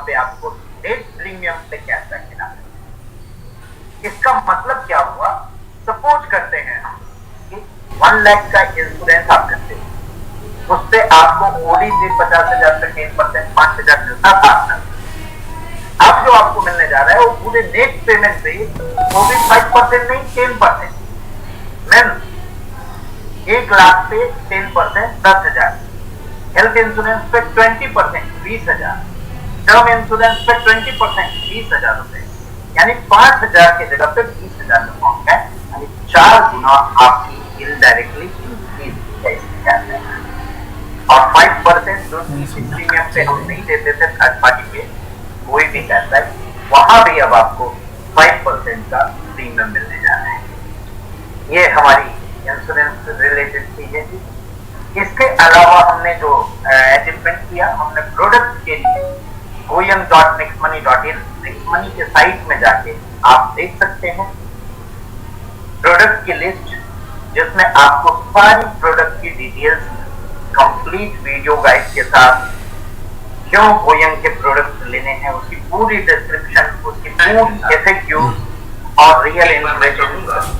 पे आपको net premium पे कैशबैक मिला। इसका मतलब क्या हुआ, सपोज करते हैं हम कि 1 लाख का इंश्योरेंस आप करते हैं, उससे आपको ओडी से 50,000 तक 10% 5,000 मिलता था। अब जो आपको मिलने जा रहा है वो पूरे नेट पेमेंट पे, वो भी 5% नहीं 10%। मैम 1 लाख पे 10% 10,000, हेल्थ इंश्योरेंस पे 20% 20,000, टर्म इंश्योरेंस पे 20% 20,000 रुपए, यानी 5,000 की जगह पे 20,000 में पहुंच गए, यानी 4 गुना आपकी इनडायरेक्टली इंक्रीज है। और 5% जो प्रीमियम पे हम नहीं देते थे थर्ड पार्टी पे कोई भी कैशबैक, वहां भी अब आपको 5% का प्रीमियम मिलने जा रहा है। ये हमारी इंश्योरेंस रिलेटेड चीजें थी। इसके अलावा हमने जो अचीवमेंट किया, हमने प्रोडक्ट के लिए goyang.nextmoney.in नेक्स्टमनी के साइट में जाके आप देख सकते हैं प्रोडक्ट की लिस्ट, जिसमें आपको सारी प्रोडक्ट की डिटेल्स कंप्लीट वीडियो गाइड के साथ, क्यों गोयंग के प्रोडक्ट लेने हैं उसकी पूरी डिस्क्रिप्शन, उसकी पूरी एफएक्यू और रियल इन्फॉर्मेशन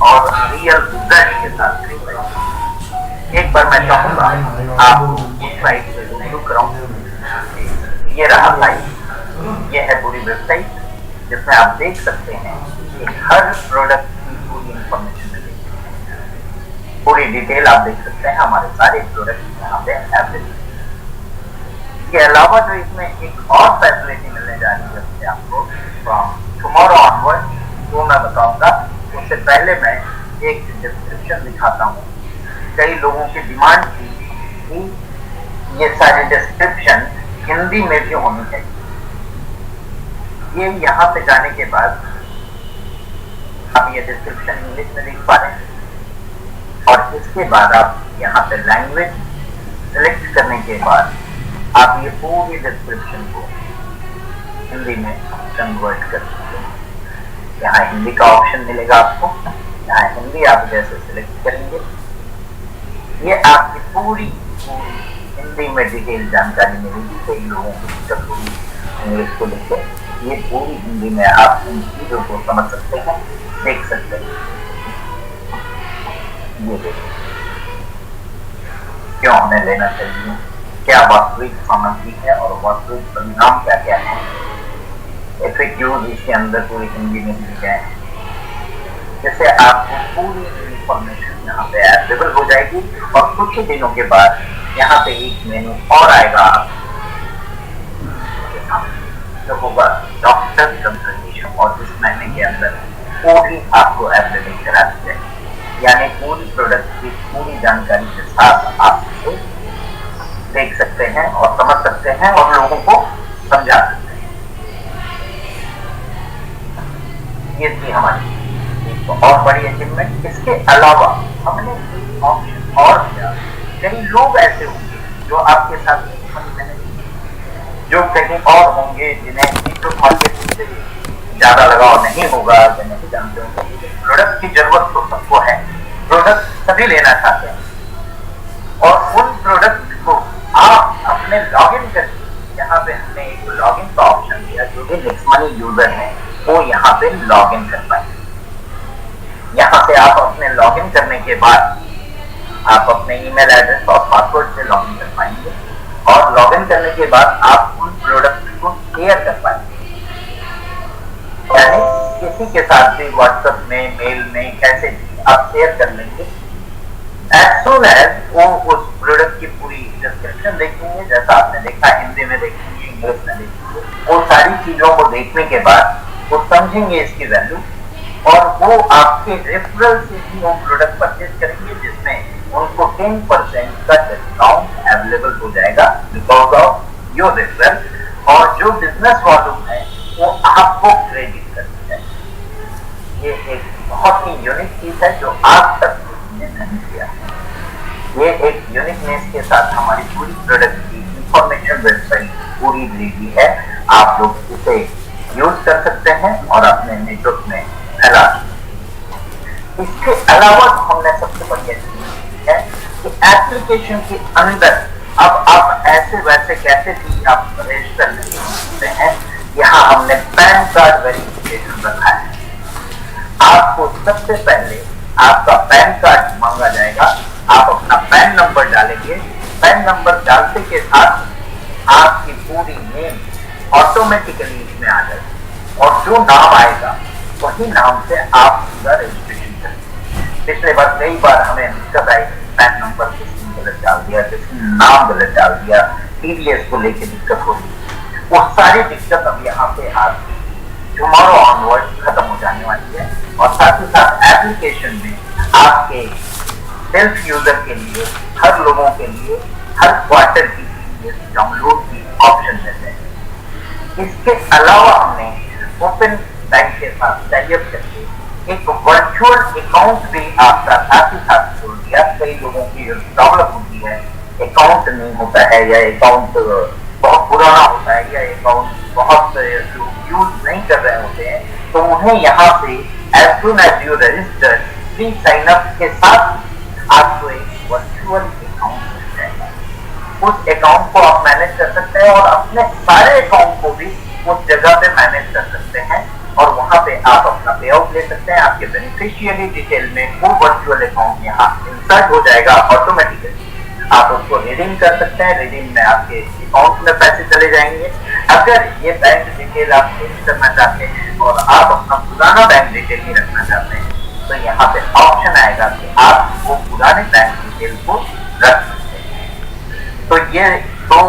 और रियल रिजल्ट के साथ। एक बार मैं चाहूंगा आप उस साइट से रुक कराऊं। ये रहा साइट, ये है पूरी वेबसाइट, जिसमें आप देख सकते हैं कि हर प्रोडक्ट की पूरी इंफॉर्मेशन मिलेगी, पूरी डिटेल आप देख सकते हैं। हमारे सारे प्रोडक्ट यहाँ पे अवेलेबल। इसके अलावा जो इसमें एक और फैसिलिटी मिलने जा रही है उससे आपको फ्रॉम टुमारो ऑनवर्ड, वो मैं बताऊंगा। उससे पहले मैं एक डिस्क्रिप्शन दिखाता हूँ। कई लोगों की डिमांड थी कि ये सारी डिस्क्रिप्शन हिंदी में भी होनी चाहिए। ये यहाँ पे जाने के बाद आप ये डिस्क्रिप्शन इंग्लिश में देख पा रहे हैं, और इसके बाद आप यहाँ पे लैंग्वेज सिलेक्ट करने के बाद आप ये पूरी डिस्क्रिप्शन को हिंदी में कन्वर्ट कर सकते हैं। यहाँ हिंदी का ऑप्शन मिलेगा आपको, यहाँ हिंदी आप जैसे सिलेक्ट करेंगे, ये आपकी पूरी हिंदी में डिटेल जानकारी मिलेगी। कई लोगों को दिक्कत होगी इंग्लिश को लेकर, ये पूरी हिंदी में आप इन चीजों को समझ सकते हैं, देख सकते हैं। ये देखिए, क्यों हमें लेना चाहिए, क्या वास्तविक सामग्री है और वास्तविक परिणाम क्या क्या है, एफएक्यूज इसके अंदर पूरी हिंदी में दी गए हैं, जिससे आपको पूरी इंफॉर्मेशन यहाँ पे अवेलेबल हो जाएगी। और कुछ ही दिनों के बाद यहाँ पे एक मेनू और आएगा जो होगा डॉक्टर कंसल्टेशन, और इस महीने के अंदर पूरी आपको अवेलेबल करा दी जाएगी, यानी पूरी प्रोडक्ट की पूरी जानकारी के साथ आप इसे देख सकते हैं और समझ सकते हैं और लोगों को समझा सकते हैं। ये थी हमारी तो और बड़ी अचीवमेंट। इसके अलावा हमने एक ऑप्शन और किया। कई लोग ऐसे होंगे जो आपके साथ जो कहीं और होंगे, जिन्हें नेटवर्क मार्केटिंग से ज्यादा लगाव नहीं होगा, जिन्हें नहीं जानते होंगे। प्रोडक्ट की जरूरत तो सबको है, प्रोडक्ट सभी लेना चाहते हैं, और उन प्रोडक्ट को आप अपने लॉगिन करके, यहाँ पे हमने एक लॉगिन का ऑप्शन दिया, जो भी नेक्स्टमनी यूजर है वो यहाँ पे लॉगिन कर पाए। यहाँ से आप अपने लॉगिन करने के बाद आप अपने ईमेल एड्रेस और पासवर्ड से लॉगिन कर पाएंगे, और लॉगिन करने के बाद आप उन प्रोडक्ट को शेयर कर पाएंगे, यानी किसी के साथ भी व्हाट्सएप में, मेल में, कैसे भी आप शेयर कर लेंगे। एज सुन एज वो उस प्रोडक्ट की पूरी डिस्क्रिप्शन देखेंगे, जैसा आपने देखा, हिंदी में देखेंगे, इंग्लिश में देखेंगे, वो सारी चीजों को देखने के बाद वो समझेंगे इसकी वैल्यू, और वो आपके रेफरल से भी वो प्रोडक्ट परचेज करेंगे, जिसमें उनको 10% का डिस्काउंट अवेलेबल हो जाएगा बिकॉज ऑफ योर रेफरल, और जो बिजनेस वॉल्यूम है वो आपको क्रेडिट करती है। ये एक बहुत ही यूनिक चीज है जो आज तक किसी ने नहीं किया। ये एक यूनिकनेस के साथ हमारी पूरी प्रोडक्ट की इंफॉर्मेशन वेबसाइट पूरी रेडी है। आप लोग इसे यूज कर सकते हैं और अपने नेटवर्क में फैला। इसके अलावा हमने सबसे बढ़िया चीज है कि एप्लीकेशन के अंदर अब आप ऐसे वैसे कैसे भी आप रजिस्टर नहीं कर सकते हैं, यहाँ हमने पैन कार्ड वेरिफिकेशन रखा है। आपको सबसे पहले आपका पैन कार्ड मांगा जाएगा, आप अपना पैन नंबर डालेंगे। पैन नंबर डालते के साथ आपकी पूरी नेम ऑटोमेटिकली इसमें आ जाएगी और जो नाम आएगा वही नाम से आप पूरा रजिस्ट्रेशन करेंगे। पिछले बार कई बार हमें दिक्कत आई, पैन नंबर किसने गलत डाल दिया, किसने नाम गलत डाल दिया, टीडीएस को लेकर दिक्कत हो रही, वो सारी दिक्कत अब यहाँ पे आपकी टुमारो ऑनवर्ड खत्म हो जाने वाली है। और साथ ही साथ एप्लीकेशन में आपके सेल्फ यूजर के लिए, हर लोगों के लिए हर क्वार्टर की डाउनलोड की ऑप्शन देते हैं। इसके अलावा हमने ओपन बैंक के साथ टाइप करके एक वर्चुअल अकाउंट भी आपका साथ ही साथ जोड़ दिया। कई लोगों की प्रॉब्लम होती है, अकाउंट नहीं होता है या अकाउंट बहुत पुराना होता है या अकाउंट बहुत लोग यूज नहीं कर रहे होते हैं, तो उन्हें यहाँ से as soon as you register free sign up के साथ आपको एक वर्चुअल अकाउंट मिल जाएगा। उस अकाउंट को आप मैनेज कर सकते हैं और अपने सारे अकाउंट को भी उस जगह पे मैनेज कर सकते हैं और वहां पे आप अपना पे आउट ले सकते हैं। आपके बेनिफिशियरी डिटेल में वो वर्चुअल अकाउंट यहाँ इंसर्ट हो जाएगा ऑटोमेटिकली। आप उसको रिडीम कर सकते हैं, रिडीम में आपके अकाउंट में पैसे चले जाएंगे। अगर ये बैंक डिटेल आप चेंज करना चाहते हैं और आप अपना पुराना बैंक डिटेल ही रखना चाहते हैं, तो यहाँ पे ऑप्शन आएगा कि आप वो पुराने बैंक डिटेल को रख सकते हैं। तो ये दो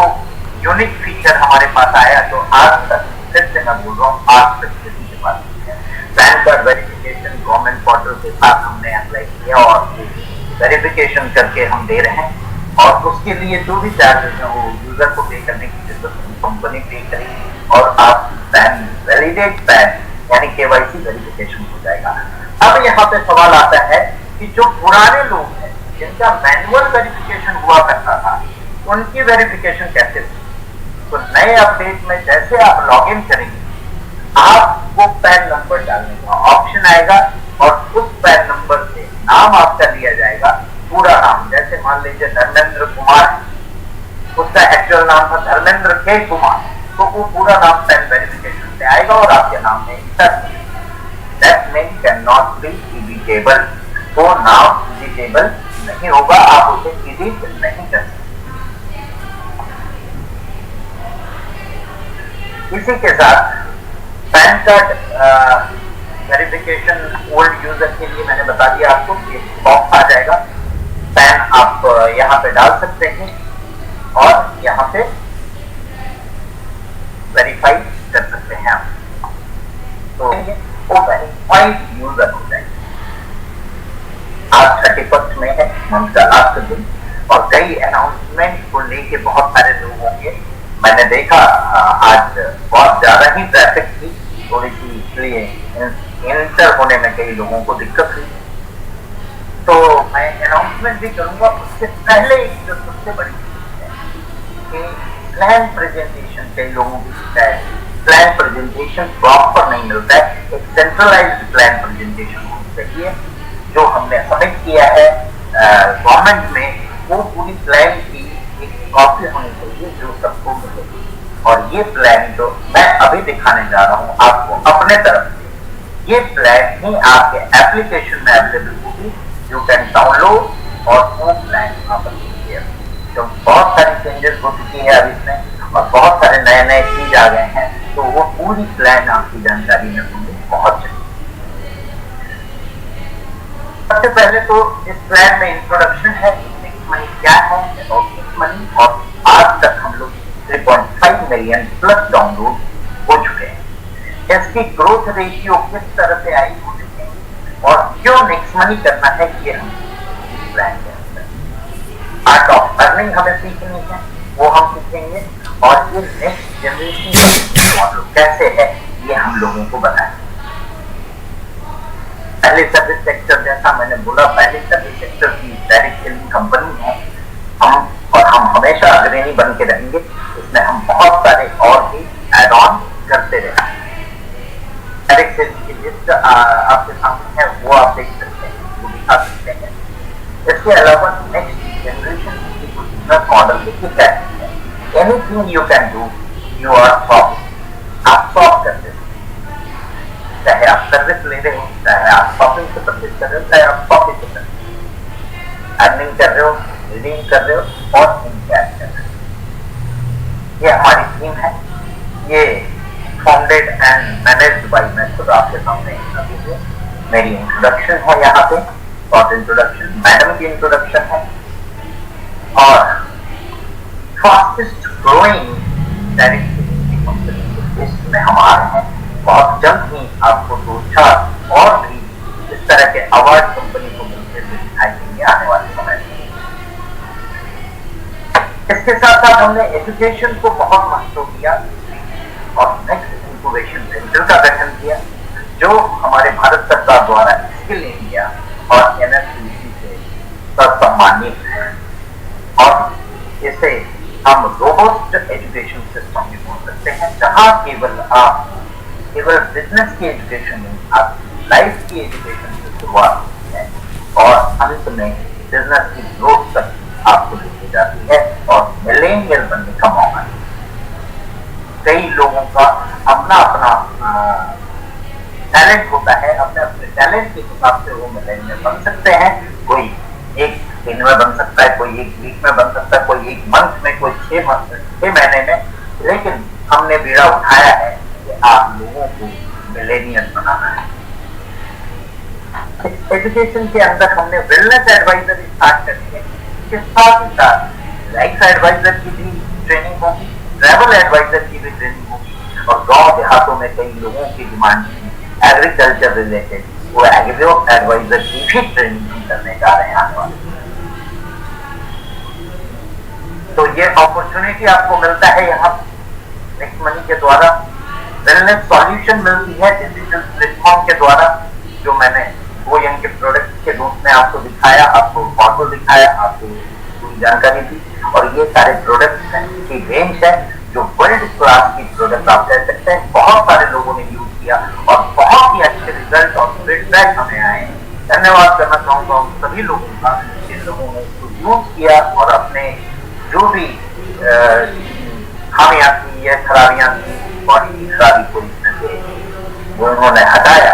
यूनिक फीचर हमारे पास आया जो आज तक, फिर से मैं बोल रहा हूँ, आज तक किसी के पास नहीं है। Pan card verification government portal के साथ हमने अप्लाई किया और वेरिफिकेशन करके हम दे रहे हैं और उसके लिए जो भी चार्जेस है वो यूजर को पे करने की जरूरत नहीं, कंपनी पे करेगी और आप पैन वैलिडेट पैन यानी केवाईसी वेरिफिकेशन हो जाएगा। अब यहाँ पे सवाल आता है कि जो पुराने लोग हैं जिनका मैनुअल वेरिफिकेशन हुआ करता था, उनकी वेरिफिकेशन कैसे थी? तो नए अपडेट में जैसे आप लॉग इन करेंगे, आपको पैन नंबर डालने का ऑप्शन आएगा और उस पैन नंबर से नाम आपका लिया जाएगा, पूरा नाम। जैसे मान लीजिए धर्मेंद्र कुमार, उसका एक्चुअल नाम था धर्मेंद्र के कुमार, तो वो पूरा नाम पैन वेरिफिकेशन से आएगा और आपके नाम में insert. That name can not be editable, वो नाम एडिटेबल नहीं होगा, आप उसे एडिट नहीं कर सकते। इसी के साथ pan card verification old user के लिए मैंने बता दिया आपको कि बॉक्स आ जाएगा, पैन आप यहाँ पे डाल सकते हैं और यहाँ पे वेरीफाई कर सकते हैं आप, तो वो वेरीफाइड यूजर हो जाएंगे। आज 31 में है, मंथ का लास्ट दिन, और कई अनाउंसमेंट को लेके बहुत सारे लोग होंगे। मैंने देखा आज बहुत ज्यादा ही ट्रैफिक थी, थोड़ी सी इसलिए इंटर होने में कई लोगों को दिक्कत हुई, तो मैं अनाउंसमेंट भी करूंगा। उससे पहले एक जो सबसे बड़ी चीज है कि प्लान प्रेजेंटेशन, कई लोगों की शिकायत, प्लान प्रेजेंटेशन प्रॉपर नहीं मिलता है। एक सेंट्रलाइज्ड प्लान प्रेजेंटेशन होनी चाहिए। जो हमने सबमिट किया है गवर्नमेंट में, वो पूरी प्लान की एक कॉपी होनी चाहिए जो सबको मिलेगी। और ये प्लान जो मैं अभी दिखाने जा रहा हूँ आपको अपने तरफ से, ये प्लान ही आपके एप्लीकेशन में अवेलेबल होगी। यू कैन डाउनलोड और वो प्लान आप लीजिए। तो बहुत सारी चेंजेस हो चुकी है अभी इसमें और बहुत सारे नए नए चीज आ गए हैं, तो वो पूरी प्लान आपकी जानकारी में पहुंच जाएगी। सबसे पहले तो इस प्लान में इंट्रोडक्शन है, फिक्स मनी क्या है और फिक्स मनी, और आज तक हम लोग 3.5 मिलियन प्लस डाउनलोड हो चुके हैं। इसकी ग्रोथ रेशियो किस तरह से आई हो चुकी है और क्यों नेक्स्ट मनी करना है, ये हम प्लान के अंदर आर्ट ऑफ अर्निंग हमें सीखनी है, वो हम सीखेंगे। और ये नेक्स्ट जनरेशन मॉडल कैसे है, ये हम लोगों को बताएं। पहले सर्विस सेक्टर, जैसा मैंने बोला, पहले सर्विस सेक्टर की डायरेक्ट सेलिंग कंपनी है हम, और हम हमेशा अग्रणी बन के रहेंगे। इसमें हम बहुत सारे और भी एड ऑन करते रहेंगे। डायरेक्ट सेलिंग की लिस्ट आपके सामने है, वो आप देख सकते हैं, वो दिखा सकते हैं। इसके अलावा नेक्स्ट जनरेशन की मॉडल देखिए क्या है। Anything you can do, you are soft, आप सर्विस ले रहे हो, चाहे आप शॉपिंग से परचेज कर रहे हो, चाहे आप कॉफी से कर रहे हो, अर्निंग कर रहे हो, रिडीम कर रहे हो और इन कैश कर रहे हो। ये हमारी थीम है। ये फाउंडेड एंड मैनेज्ड बाय मैं खुद आपके सामने अभी मेरी इंट्रोडक्शन है यहाँ पे, और इंट्रोडक्शन मैडम की इंट्रोडक्शन है, और फास्टेस्ट ग्रोइंग डायरेक्ट कंपनी इसमें हम आ रहे हैं। बहुत जल्द ही आपको 2-4 और भी इस तरह के अवार्ड कंपनी को मिलते हुए दिखाई देंगे आने वाले समय में। इसके साथ साथ हमने एजुकेशन को बहुत महत्व दिया और नेक्स्ट इंक्यूबेशन सेंटर का गठन किया, जो हमारे भारत सरकार द्वारा स्किल इंडिया और एनएसडीसी से सम्मानित है, और इसे हम रोबोस्ट एजुकेशन सिस्टम भी बोल सकते हैं, जहां केवल बिजनेस की एजुकेशन नहीं, आपकी लाइफ की एजुकेशन से शुरुआत होती है और अंत में बिजनेस की ग्रोथ तक आपको लेके जाती है और मिलेनियल बनने का मौका है। कई लोगों का अपना टैलेंट होता है, अपने अपने टैलेंट के हिसाब से वो मिलेनियल बन सकते हैं। कोई एक दिन में बन सकता है, कोई एक वीक में बन सकता है, कोई एक मंथ में, कोई 6 महीने में, लेकिन हमने बीड़ा उठाया है कि आप लोगों को मिलेनियल बनाना है। एजुकेशन के अंदर हमने वेलनेस एडवाइजर स्टार्ट करनी है, इसके साथ ही साथ लाइफ एडवाइजर की भी ट्रेनिंग होगी, ट्रैवल एडवाइजर की भी ट्रेनिंग होगी, और गांव देहातों में कई लोगों की डिमांड थी एग्रीकल्चर रिलेटेड, वो एग्रो एडवाइजर की भी ट्रेनिंग करने जा रहे हैं आने वाले। तो ये अपॉर्चुनिटी आपको मिलता है यहाँ नेक्स्ट मनी के द्वारा। वेलनेस सॉल्यूशन मिलती है डिजिटल प्लेटफॉर्म के द्वारा, जो मैंने गोयंग के प्रोडक्ट के रूप में आपको दिखाया, आपको फोटो दिखाया, आपको पूरी जानकारी दी, और ये सारे प्रोडक्ट्स हैं की रेंज है जो वर्ल्ड क्लास की प्रोडक्ट आप कह सकते हैं। बहुत सारे लोगों ने यूज किया और बहुत ही अच्छे रिजल्ट और फीडबैक हमें आए। धन्यवाद करना चाहूंगा उन सभी लोगों का जिन लोगों ने इसको यूज किया और अपने जो भी खामियां थी या खराबियां थी, बॉडी की खराबी को इसमें से वो उन्होंने हटाया,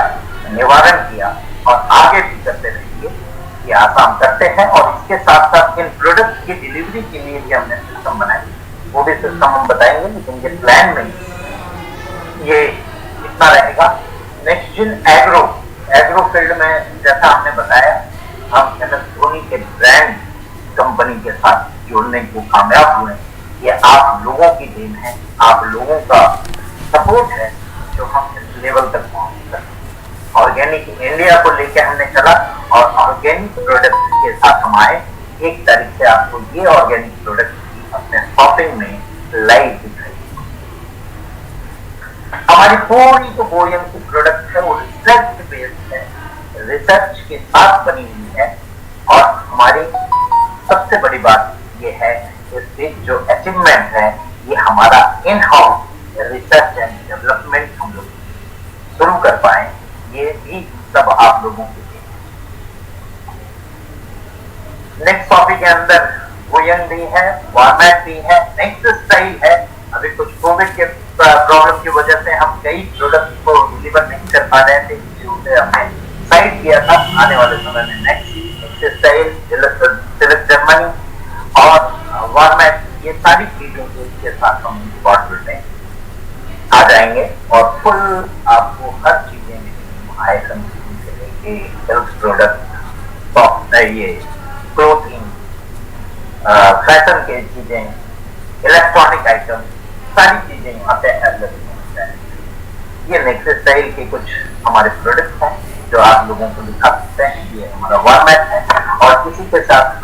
निवारण किया, और आगे भी करते रहिए। ये आसान करते हैं, और इसके साथ साथ इन प्रोडक्ट की डिलीवरी के लिए भी हमने सिस्टम बनाए, वो भी सिस्टम हम बताएंगे, लेकिन ये प्लान में ये इतना रहेगा। नेक्स्ट जिन एग्रो फील्ड में जैसा हमने बताया, हम MS धोनी के ब्रांड कंपनी के साथ जुड़ने को कामयाब हुए। ये आप लोगों की देन है, आप लोगों का सपोर्ट है जो हम इस लेवल तक पहुंच सके। ऑर्गेनिक इंडिया को लेकर हमने चला और ऑर्गेनिक प्रोडक्ट के साथ हम आए। एक तारीख से आपको ये ऑर्गेनिक प्रोडक्ट अपने शॉपिंग में लाइव दिखाई। हमारी पूरी जो गोयंग की प्रोडक्ट है वो रिसर्च बेस्ड है, रिसर्च के साथ बनी हुई है, और हमारी सबसे बड़ी बात ये है इसकी जो अचीवमेंट है, ये हमारा in house research and development हम लोग शुरू कर पाए, ये भी सब आप लोगों के लिए। नेक्स्ट टॉपिक के अंदर गोयंग भी है, फॉर्मेट भी है, नेक्स्ट स्टाइल है। अभी कुछ कोविड के प्रॉब्लम की वजह से हम कई प्रोडक्ट को डिलीवर नहीं कर पा रहे थे, जिसे हमने साइड किया था। आने वाले समय में नेक्स्ट स्टाइल, सिविक जर्मनी और फॉर्मेट, ये सारी चीजों के साथ हम बॉटल में आ जाएंगे, और फुल आपको हर चीजें आइटम से लेके हेल्थ प्रोडक्ट, ये क्लोथिंग, फैशन के चीजें, इलेक्ट्रॉनिक आइटम, सारी चीजें यहाँ पे अवेलेबल है। ये नेक्स्ट स्टाइल के कुछ हमारे प्रोडक्ट्स हैं जो आप लोगों को दिखा सकते हैं। ये हमारा फॉर्मेट है, और इसी के साथ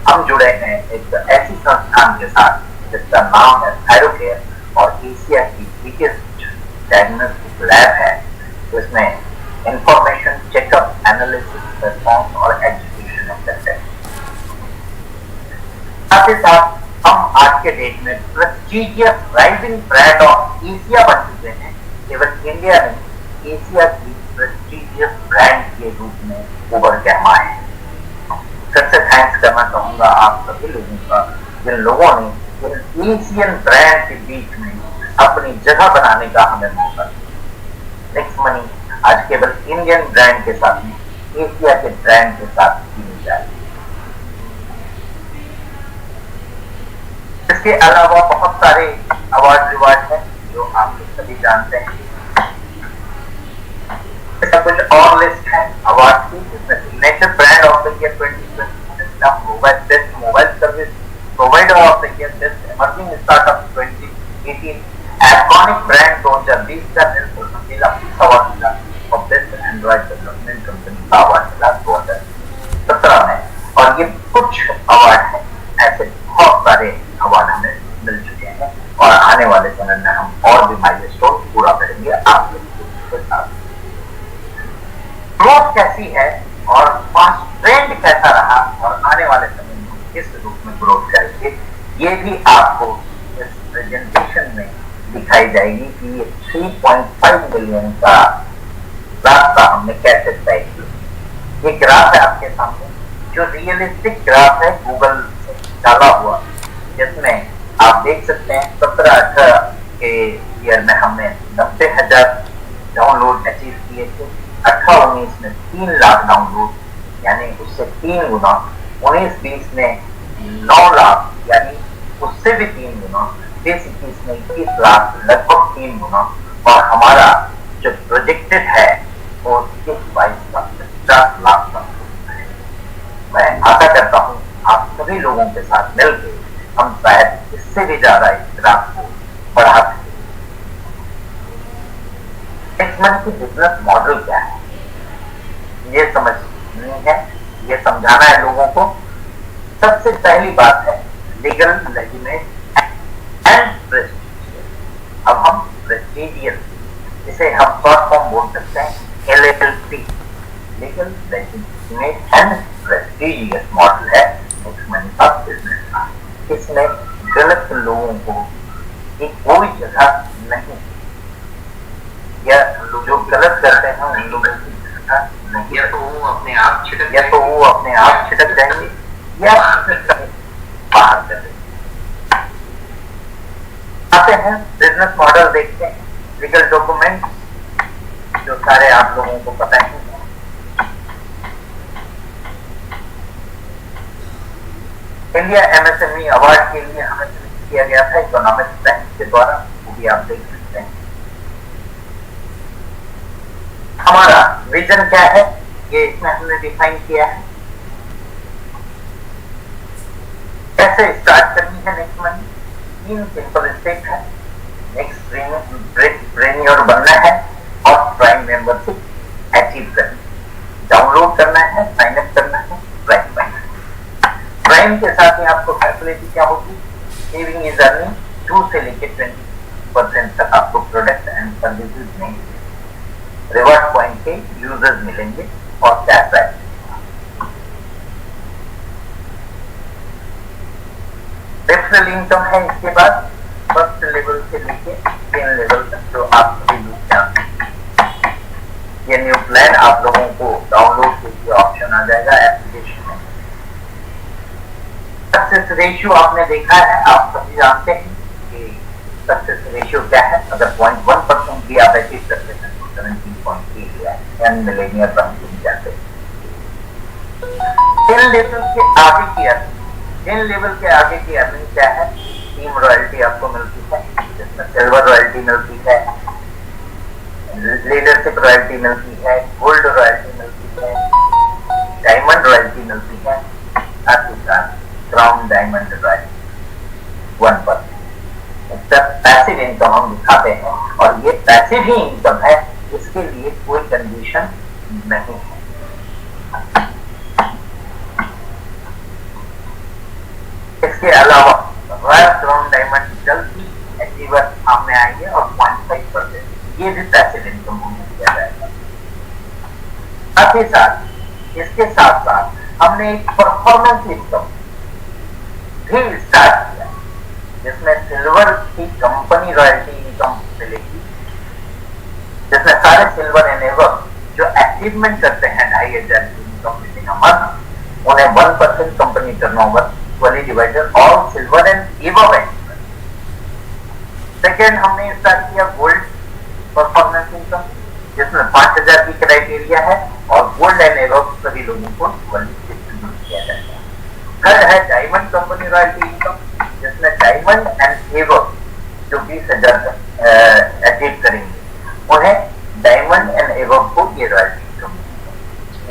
हम जुड़े हैं एक ऐसी संस्थान के साथ जिसका नाम है थायरोकेयर, और एशिया की बिगेस्ट डायग्नोस्टिक लैब है, जिसमें इंफॉर्मेशन, चेकअप, एनालिसिस, रिस्पॉन्स और एजुकेशन करते हैं। साथ ही साथ हम आज के डेट में prestigious rising brand of Asia बन चुके हैं। केवल इंडिया नहीं, एशिया की प्रेस्टीजियस ब्रांड के रूप में उभर के हम आए। फिर से थैंक्स करना चाहूंगा आप सभी लोगों का, जिन लोगों ने एशियन ब्रांड के बीच में अपनी जगह बनाने का हमें मौका दिया। नेक्स्ट मनी आज केवल इंडियन ब्रांड के साथ नहीं, एशिया के ब्रांड के साथ की जाए। इसके अलावा बहुत सारे अवार्ड रिवार्ड हैं जो आप लोग सभी जानते हैं। इसका कुछ और लिस्ट है अवार्ड की, जिसमें signature brand of the year 2020, mobile best mobile service provider of the year, best emerging startup 2018, iconic brand 2020 का मिला अवार्ड मिला, और बेस्ट एंड्रॉइड डेवलपमेंट कंपनी का अवार्ड मिला 2017 में। और ये कुछ अवार्ड है, ऐसे बहुत सारे अवार्ड हमें मिल चुके हैं, और आने वाले समय में हम और भी माइलस्टोन पूरा करेंगे आप लोगों के साथ। ग्रोथ कैसी है और फास्ट ट्रेंड कैसा रहा, और आने वाले समय में हम किस रूप में ग्रोथ करेंगे, ये भी आपको इस प्रेजेंटेशन में दिखाई जाएगी कि ये 3.5 मिलियन का रास्ता हमने कैसे तय किया। ये ग्राफ है आपके सामने, जो रियलिस्टिक ग्राफ है गूगल से डाला हुआ, जिसमें आप देख सकते हैं 17-18 के ईयर में हमने 90,000 डाउनलोड अचीव किए थे, 18-19 में 3 लाख डाउनलोड, यानी उससे 3 गुना, 19-20 में 9 लाख, यानी उससे भी 3 गुना, 20-21 में 20 लाख, लगभग 3 गुना, और हमारा जो प्रोजेक्टेड है वो 22 लाख 50 लाख का है। मैं आशा करता हूँ आप सभी लोगों के साथ मिलकर हम शायद इससे भी ज्यादा इस ग्राफ को बढ़ा सकें। नेक्स्ट मंथ की बिजनेस मॉडल क्या है, ये समझनी है, ये समझाना है लोगों को। सबसे पहली बात है लीगल, लेजिटिमेट एंड प्रेस्टिजियस। अब हम प्रेस्टिजियस, इसे हम शॉर्ट फॉर्म बोल सकते हैं LLP, legal, legitimate and prestigious model है नेक्स्ट मनी का बिजनेस का। इसमें गलत लोगों को एक कोई जगह नहीं, या जो गलत करते हैं उन लोगों की जगह नहीं, या तो वो अपने आप छिटक जाएंगे या बाहर कर देंगे। आते हैं बिजनेस मॉडल देखते हैं। लीगल डॉक्यूमेंट जो सारे आप लोगों को पता है, इंडिया MSME अवार्ड के लिए हमें सिलेक्ट किया गया था इकोनॉमिक्स टाइम्स के द्वारा, वो भी आप देख सकते हैं। हमारा विजन क्या है, ये इसमें हमने डिफाइन किया है। कैसे स्टार्ट करनी है नेक्स्ट मनी, 3 सिंपल स्टेप है। नेक्स्ट प्रेन्योर बनना है और प्राइम मेंबरशिप अचीव करनी, डाउनलोड करना है, साइन अप करना है, प्राइम बनना है। प्राइम के साथ ही आपको फैसिलिटी क्या होगी, सेविंग इज अर्निंग 2 से लेकर 20% तक आपको प्रोडक्ट एंड सर्विसेज में रिवॉर्ड पॉइंट के यूजर्स मिलेंगे और कैशबैक। रेफरल इनकम है इसके बाद, फर्स्ट लेवल से लेके 10 लेवल तक, जो आप सभी लोग जानते हैं। ये न्यू प्लान आप लोगों को डाउनलोड के लिए ऑप्शन आ जाएगा एप्लीकेशन में। सक्सेस रेशियो आपने देखा है, आप सभी जानते हैं कि सक्सेस रेशियो क्या है। अगर 0.1% भी आप अचीव करते हैं तो 17.3 लिया है, एंड मिलेनियर रैंकिंग जाते हैं। 10 लेवल के आगे की अर्निंग, 10 लेवल के आगे की अर्निंग क्या है, टीम रॉयल्टी आपको मिलती है, जिसमें सिल्वर रॉयल्टी मिलती है, लीडरशिप रॉयल्टी मिलती है, गोल्ड रॉयल्टी मिलती है, डायमंड रॉयल्टी मिलती है, साथ ही साथ crown diamond royalty 1%। Passive income हम दिखाते हैं, और ये पैसिव ही इनकम है, इसके लिए कोई कंडीशन नहीं है। इसके अलावा रॉयल क्राउन डायमंड जल्द ही अचीवर सामने आएंगे, और 0.5% ये भी पैसिव इनकम होने दिया जाएगा। साथ ही साथ इसके साथ साथ हमने एक परफॉर्मेंस इनकम भी स्टार्ट किया, जिसमें सिल्वर की कंपनी रॉयल्टी इनकम मिलेगी, जिसमें सारे सिल्वर एनेबल जो अचीवमेंट करते हैं 2,500 की इनकम विदिन अ मंथ, उन्हें 1% कंपनी टर्नओवर वाली डिवाइडर और silver and above achievement. Second हमने स्टार्ट किया गोल्ड परफॉर्मेंस इनकम, जिसमें 5000 की क्राइटेरिया है और गोल्ड एंड एबव सभी लोगों को डिस्ट्रीब्यूट किया जाता है। थर्ड है डायमंड कंपनी रॉयल्टी इनकम, जिसमें डायमंड एंड एबव जो 20,000 अचीव करेंगे उन्हें डायमंड एंड एबव को ये रॉयल्टी इनकम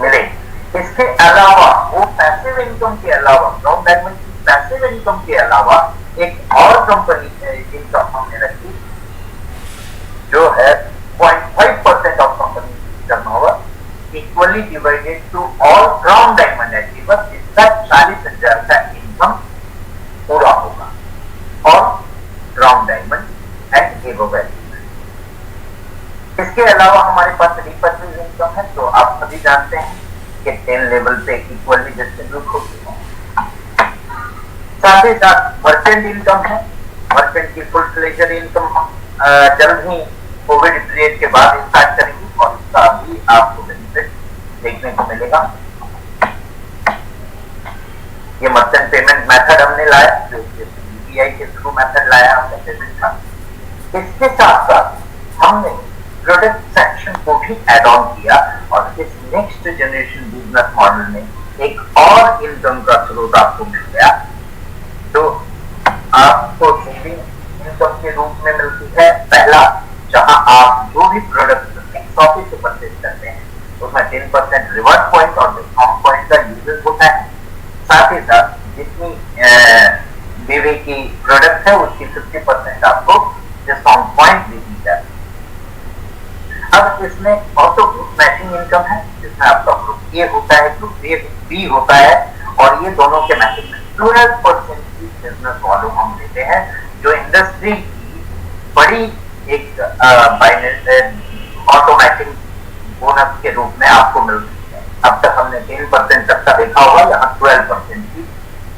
मिलेगी। इसके अलावा वो पैसिव इनकम के अलावा, ब्राउन डायमंड की पैसिव इनकम के अलावा एक और कंपनी इनकम हमने रखी जो है 0.5% of company turnover equally divided to all brown diamond achievers, जिसका 40,000 का इनकम पूरा होगा और brown diamond and above achievers. इसके अलावा हमारे पास रिपर्चेज इनकम है, तो आप सभी जानते हैं कि 10 लेवल पे इक्वली डिस्ट्रीब्यूट होती है। साथ ही साथ मर्चेंट इनकम है, मर्चेंट की फुल फ्लेजर इनकम जल्द ही कोविड पीरियड के बाद स्टार्ट करेंगे और इसका भी आपको बेनिफिट देखने को मिलेगा। ये मर्चेंट पेमेंट मेथड हमने लाया, जो यूपीआई के थ्रू मेथड लाया हमने पेमेंट का। इसके साथ साथ हमने प्रोडक्ट सेक्शन को भी एड ऑन किया और इस नेक्स्ट जनरेशन बिजनेस मॉडल में एक और इनकम का स्रोत आपको मिल गया, जो आपको सेविंग इनकम के रूप में मिलती है। पहला, जहां आप जो भी प्रोडक्ट शॉपिंग से परचेज करते हैं उसमें 10% रिवर्स पॉइंट और डिस्काउंट पॉइंट का यूजेस होता है। साथ ही साथ जितनी बीवी की प्रोडक्ट है उसकी 50% आपको डिस्काउंट पॉइंट भी दी जाती है। अब इसमें ऑटो ग्रुप मैचिंग इनकम है, जिसमें आपका ग्रुप ए होता है, ग्रुप बी होता है और ये दोनों के मैचिंग में 12% की बिजनेस वॉल्यूम हम देते हैं, जो इंडस्ट्री की बड़ी एक ऑटोमेटिक बोनस के रूप में आपको मिलती है। अब तक हमने 10% तक का देखा होगा, यहाँ 12% की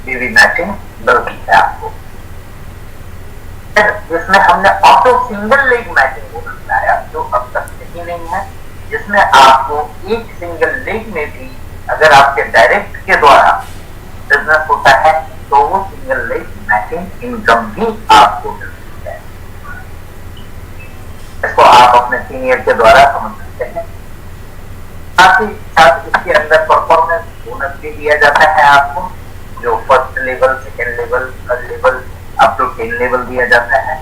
बीवी मैचिंग मिलती है आपको। जिसमें हमने auto single leg matching bonus लाया, जो अब तक ही नहीं है, जिसमें आपको एक सिंगल लेग में भी अगर आपके डायरेक्ट के द्वारा बिजनेस होता है तो वो सिंगल लेग मैचिंग इनकम भी आपको मिलती है। इसको आप अपने सीनियर के द्वारा समझ सकते हैं। साथ ही साथ इसके अंदर परफॉर्मेंस बोनस भी दिया जाता है आपको, जो first level, second level, third level up to 10 level दिया जाता है,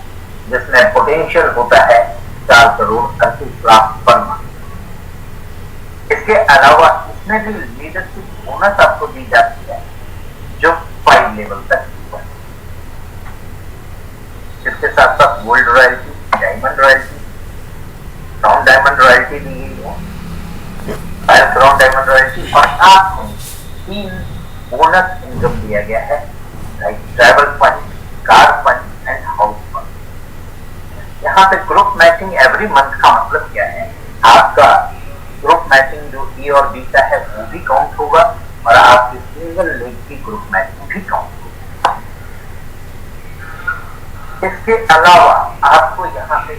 जिसमें पोटेंशियल होता है 4,38,00,000 पर मंथ। इसके अलावा इसमें भी लीडरशिप बोनस आपको दी जाती है, जो 5 लेवल तक हुआ है। इसके साथ साथ gold royalty, diamond royalty, brown diamond royalty दी गई है, ब्राउन डायमंड रॉयल्टी और साथ में 3 बोनस इनकम दिया गया है, like travel fund, car fund and house fund. यहाँ पे ग्रुप मैचिंग एवरी मंथ का मतलब क्या है, आपका ग्रुप मैचिंग जो ए और बी का है वो भी काउंट होगा और आपकी सिंगल लेग की ग्रुप मैचिंग भी काउंट होगा। इसके अलावा आपको यहाँ पे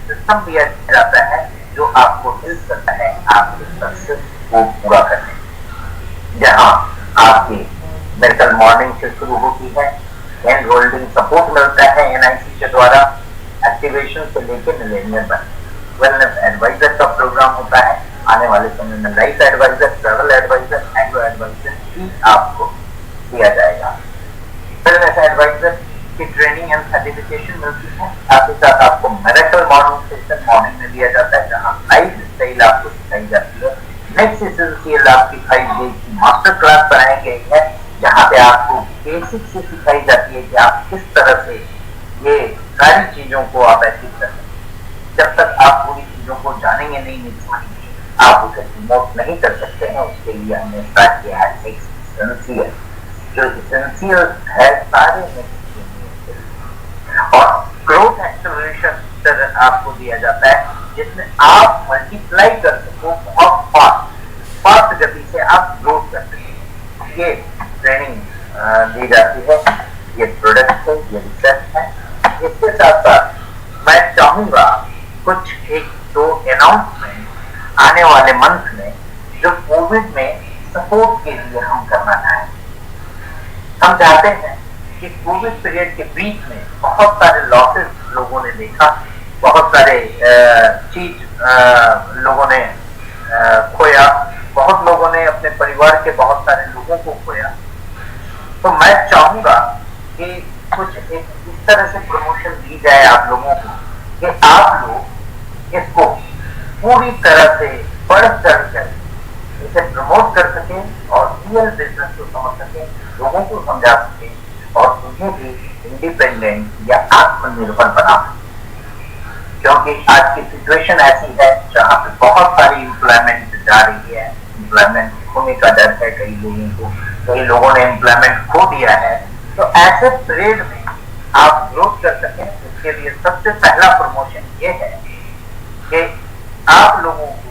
सिस्टम दिया जाता है जो आपको हेल्प करता है आपके सक्सेस को पूरा करने में, जहाँ आपकी मेडिकल मॉर्निंग से शुरू होती है, हैंड होल्डिंग सपोर्ट मिलता है एनआईसी के द्वारा, एक्टिवेशन से लेकर मिलेनियर बन, वेलनेस एडवाइजर का प्रोग्राम होता है, आने वाले समय में life advisor, travel advisor, agro advisor भी आपको दिया जाएगा। वेलनेस एडवाइजर की ट्रेनिंग एंड सर्टिफिकेशन मिलती है। साथ ही साथ आपको मेडिकल मॉर्निंग सेशन मॉर्निंग में दिया जाता है, जहाँ लाइफ स्टाइल आपको सिखाई जाती है। नेक्स्ट एसेंशियल आपकी 5 डेज की मास्टर क्लास बनाई गई है, जहाँ पे आपको बेसिक से सिखाई जाती है कि आप किस तरह से ये सारी चीजों को आप अचीव कर सकते हैं। जब तक आप पूरी चीजों को जानेंगे नहीं समझेंगे, आप उसे प्रमोट नहीं कर सकते हैं। उसके लिए हमने स्टार्ट किया है एसेंशियल, जो एसेंशियल है सारे और ग्रोथ एक्सेलरेशन आपको दिया जाता है, जिसमें आप मल्टीप्लाई कर सको बहुत फास्ट गति से आप ग्रोथ कर सकें। ये ट्रेनिंग दी जाती है, ये प्रोडक्ट है, ये रिसर्च है। इसके साथ साथ मैं चाहूंगा कुछ 1-2 अनाउंसमेंट आने वाले मंथ में जो कोविड में सपोर्ट के लिए हम करना चाहें। हम चाहते हैं कि कोविड पीरियड के बीच में बहुत सारे लॉसेस लोगों ने देखा, बहुत बहुत सारे चीज लोगों ने खोया, बहुत लोगों ने अपने परिवार के बहुत सारे लोगों को खोया। तो मैं चाहूंगा कि कुछ एक इस तरह से प्रमोशन दी जाए आप लोगों को कि आप लोग इसको पूरी तरह से बढ़ चढ़ कर इसे प्रमोट कर सकें और रियल बिजनेस को समझ सकें, लोगों को समझा सकें और उन्हें भी इंडिपेंडेंट या आत्मनिर्भर बना सकें। क्योंकि आज की सिचुएशन ऐसी है जहां पे बहुत सारी एम्प्लॉयमेंट जा रही है, एम्प्लॉयमेंट खोने का डर है कई लोगों को, कई लोगों ने एम्प्लॉयमेंट खो दिया है। तो ऐसे पीरियड में आप ग्रोथ कर सकें, उसके लिए सबसे पहला प्रमोशन ये है कि आप लोगों को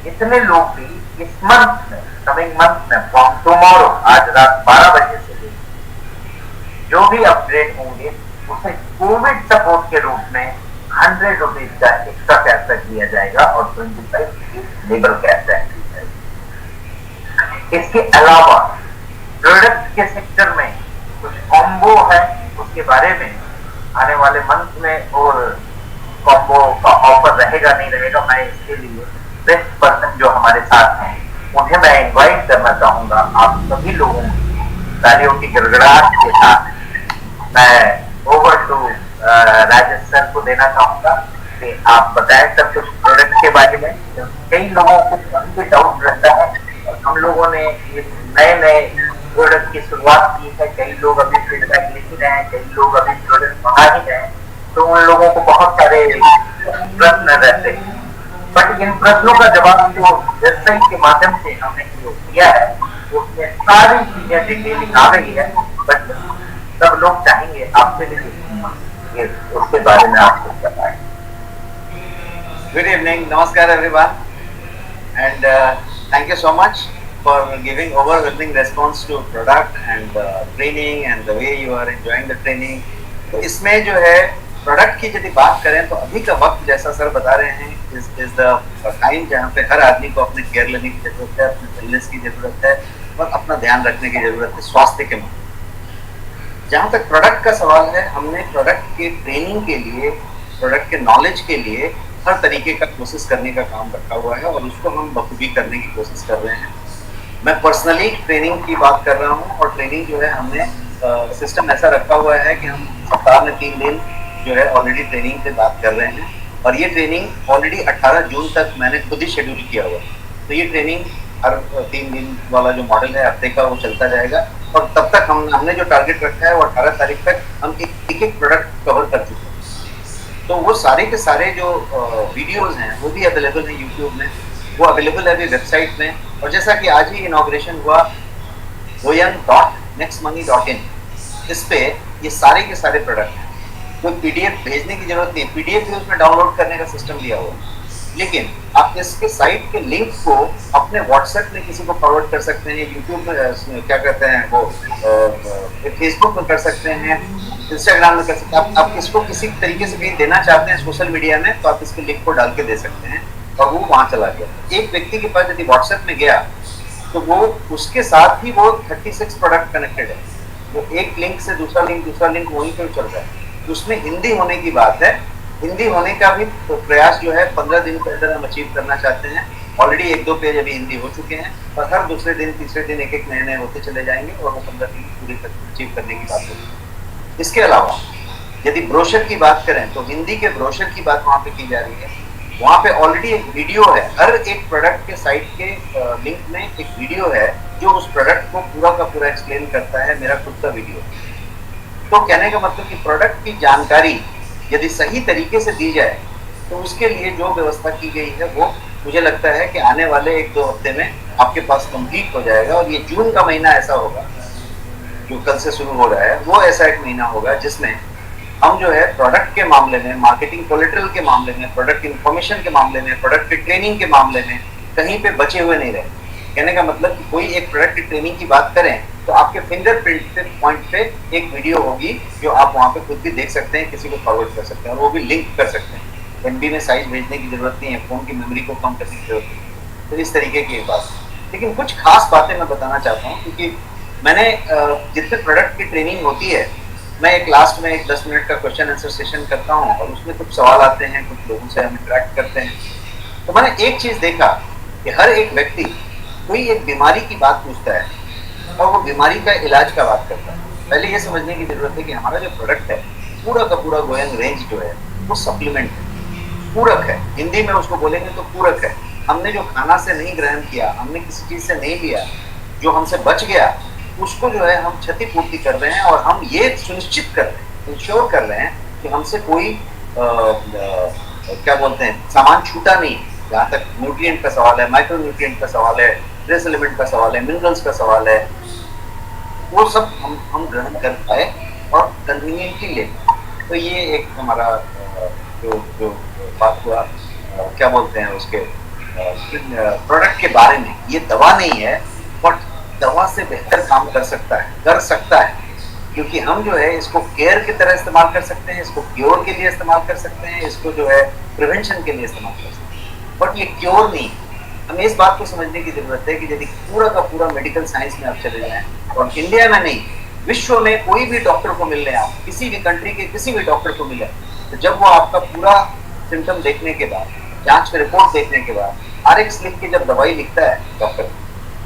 जितने लोग भी इस मंथ में, कमिंग मंथ में, फ्रॉम टुमारो, आज रात 12 बजे से लेकर जो भी अपग्रेड होंगे उसे कोविड सपोर्ट के रूप में 100 रुपीज का एक्स्ट्रा कैशबैक दिया जाएगा और 25 रुपीज लेबर कैशबैक दी जाएगी। इसके अलावा प्रोडक्ट के सेक्टर में कुछ कॉम्बो है, उसके बारे में आने वाले मंथ में और कॉम्बो का ऑफर रहेगा नहीं रहेगा, मैं इसके लिए बेस्ट पर्सन जो हमारे साथ हैं उन्हें मैं इनवाइट करना चाहूंगा। आप सभी लोगों को तालियों की गड़गड़ाहट के साथ मैं ओवर टू राजेश सर को देना चाहूंगा कि आप बताएं सब कुछ प्रोडक्ट के बारे में। कई लोगों को डाउट रहता है और हम लोगों ने ये नए नए प्रोडक्ट की शुरुआत की है, कई लोग अभी फीडबैक लिख ही रहे हैं, कई लोग अभी प्रोडक्ट मंगा ही रहे हैं, तो उन लोगों को बहुत सारे प्रश्न रहते हैं। बट इन प्रश्नों का जवाब जो वेबसाइट के माध्यम से हमने दिया है उसमें सारी चीजें डिटेलिंग आ गई है। बट सब लोग चाहेंगे आपसे भी उसके बारे में आप कुछ बताएं। Good evening, Namaskar everyone, and thank you so much for giving overwhelming response to product and training and the way you are enjoying the training. तो इसमें जो है प्रोडक्ट की यदि बात करें तो अभी का वक्त जैसा सर बता रहे हैं इज द टाइम जहाँ पे हर आदमी को अपने केयर लेने की जरूरत है, अपने वेलनेस की जरूरत है और अपना ध्यान रखने की जरूरत है स्वास्थ्य के मामले। जहाँ तक प्रोडक्ट का सवाल है, हमने प्रोडक्ट के ट्रेनिंग के लिए, प्रोडक्ट के नॉलेज के लिए हर तरीके का कोशिश करने का काम रखा हुआ है और उसको हम बखूबी करने की कोशिश कर रहे हैं। मैं पर्सनली ट्रेनिंग की बात कर रहा हूँ और ट्रेनिंग जो है हमने सिस्टम ऐसा रखा हुआ है कि हम सप्ताह में 3 दिन जो है ऑलरेडी ट्रेनिंग पे बात कर रहे हैं और ये ट्रेनिंग ऑलरेडी 18 जून तक मैंने खुद ही शेड्यूल किया हुआ है। तो ये ट्रेनिंग हर 3 दिन वाला जो मॉडल है हफ्ते का वो चलता जाएगा और तब तक हमने जो टारगेट रखा है वो 18 तारीख तक हम एक प्रोडक्ट कवर कर चुके हैं। तो वो सारे के सारे जो वीडियोज हैं वो भी अवेलेबल है यूट्यूब में, वो अवेलेबल है अभी वेबसाइट में। और जैसा कि आज ही इनॉग्रेशन हुआ goyan.nextmoney.in, इस पे ये सारे के सारे प्रोडक्ट हैं। कोई पीडीएफ भेजने की जरूरत नहीं, पीडीएफ भी उसमें डाउनलोड करने का सिस्टम दिया हुआ है, लेकिन आप इसके साइट के लिंक को अपने व्हाट्सएप में किसी को फॉरवर्ड कर सकते हैं, यूट्यूब में क्या कहते हैं वो फेसबुक में कर सकते हैं, इंस्टाग्राम में कर सकते हैं। आप इसको किसी तरीके से कहीं देना चाहते हैं सोशल मीडिया में तो आप इसके लिंक को डाल के दे सकते हैं और वो वहाँ चला गया। एक व्यक्ति के पास यदि व्हाट्सएप में गया तो वो उसके साथ ही वो 36 प्रोडक्ट कनेक्टेड है, वो एक लिंक से दूसरा लिंक वहीं पर चल रहा है। उसमें हिंदी होने की बात है, हिंदी होने का भी तो प्रयास जो है 15 दिन के अंदर हम अचीव करना चाहते हैं। ऑलरेडी 1-2 पेज अभी हिंदी हो चुके हैं और हर दूसरे दिन तीसरे दिन एक नए होते चले जाएंगे और वो 15 दिन पूरी अचीव करने की बात होगी। इसके अलावा यदि ब्रोशर की बात करें तो हिंदी के ब्रोशर की बात वहाँ पे की जा रही है। वहाँ पे ऑलरेडी एक वीडियो है, हर एक प्रोडक्ट के साइट के लिंक में एक वीडियो है जो उस प्रोडक्ट को पूरा का पूरा एक्सप्लेन करता है, मेरा खुद का वीडियो। तो कहने का मतलब कि प्रोडक्ट की जानकारी यदि सही तरीके से दी जाए तो उसके लिए जो व्यवस्था की गई है वो मुझे लगता है कि आने वाले 1-2 हफ्ते में आपके पास कंप्लीट हो जाएगा। और ये जून का महीना ऐसा होगा जो कल से शुरू हो रहा है, वो ऐसा एक महीना होगा जिसमें हम जो है प्रोडक्ट के मामले में, मार्केटिंग कोलेटरल के मामले में, प्रोडक्ट इन्फॉर्मेशन के मामले में, प्रोडक्ट की ट्रेनिंग के मामले में कहीं पे बचे हुए नहीं रहे। कहने का मतलब कि कोई एक प्रोडक्ट की ट्रेनिंग की बात करें तो आपके फिंगरप्रिंट पॉइंट पे एक वीडियो होगी जो आप वहाँ पे खुद भी देख सकते हैं, किसी को फॉरवर्ड कर सकते हैं और वो भी लिंक कर सकते हैं। एमबी में साइज भेजने की जरूरत नहीं है, फोन की मेमोरी को कम करने की जरूरत नहीं है। तो इस तरीके की एक बात, लेकिन कुछ खास बातें मैं बताना चाहता हूँ क्योंकि मैंने जितने प्रोडक्ट की ट्रेनिंग होती है मैं एक लास्ट में एक 10 मिनट का क्वेश्चन आंसर सेशन करता हूँ और उसमें कुछ सवाल आते हैं, कुछ लोगों से हम इंटरेक्ट करते हैं। तो मैंने एक चीज देखा कि हर एक व्यक्ति कोई एक बीमारी की बात पूछता है और वो बीमारी का इलाज का बात करता है। पहले ये समझने की जरूरत है कि हमारा जो प्रोडक्ट है पूरा का पूरा गोयंग रेंज जो है वो सप्लीमेंट है, पूरक है। हिंदी में उसको बोलेंगे तो पूरक है। हमने जो खाना से नहीं ग्रहण किया, हमने किसी चीज से नहीं लिया, जो हमसे बच गया, उसको जो है हम क्षतिपूर्ति कर रहे हैं और हम ये सुनिश्चित कर रहे हैं, इंश्योर कर रहे हैं कि हमसे कोई क्या बोलते हैं सामान छूटा नहीं। जहाँ तक न्यूट्रिएंट का सवाल है, माइक्रो न्यूट्रिएंट का सवाल है, ट्रेस एलिमेंट का सवाल है, मिनरल्स का सवाल है, वो सब हम ग्रहण कर पाए और कन्वीनियंटली ले। तो ये एक हमारा जो जो बात हुआ क्या बोलते हैं उसके प्रोडक्ट के बारे में। ये दवा नहीं है बट दवा से बेहतर काम कर सकता है क्योंकि हम जो है इसको केयर की तरह इस्तेमाल कर सकते हैं, इसको क्योर के लिए इस्तेमाल कर सकते हैं, इसको जो है प्रिवेंशन के लिए इस्तेमाल कर सकते हैं, बट ये क्योर नहीं। हमें इस बात को समझने की जरूरत है कि यदि पूरा का पूरा मेडिकल साइंस में आप चले जाएं और इंडिया में नहीं विश्व में कोई भी डॉक्टर को मिल रहे हैं, आप किसी भी कंट्री के किसी भी डॉक्टर को मिले, तो जब वो आपका पूरा सिम्टम देखने के बाद, जांच की रिपोर्ट देखने के बाद RX लिख के जब दवाई लिखता है डॉक्टर,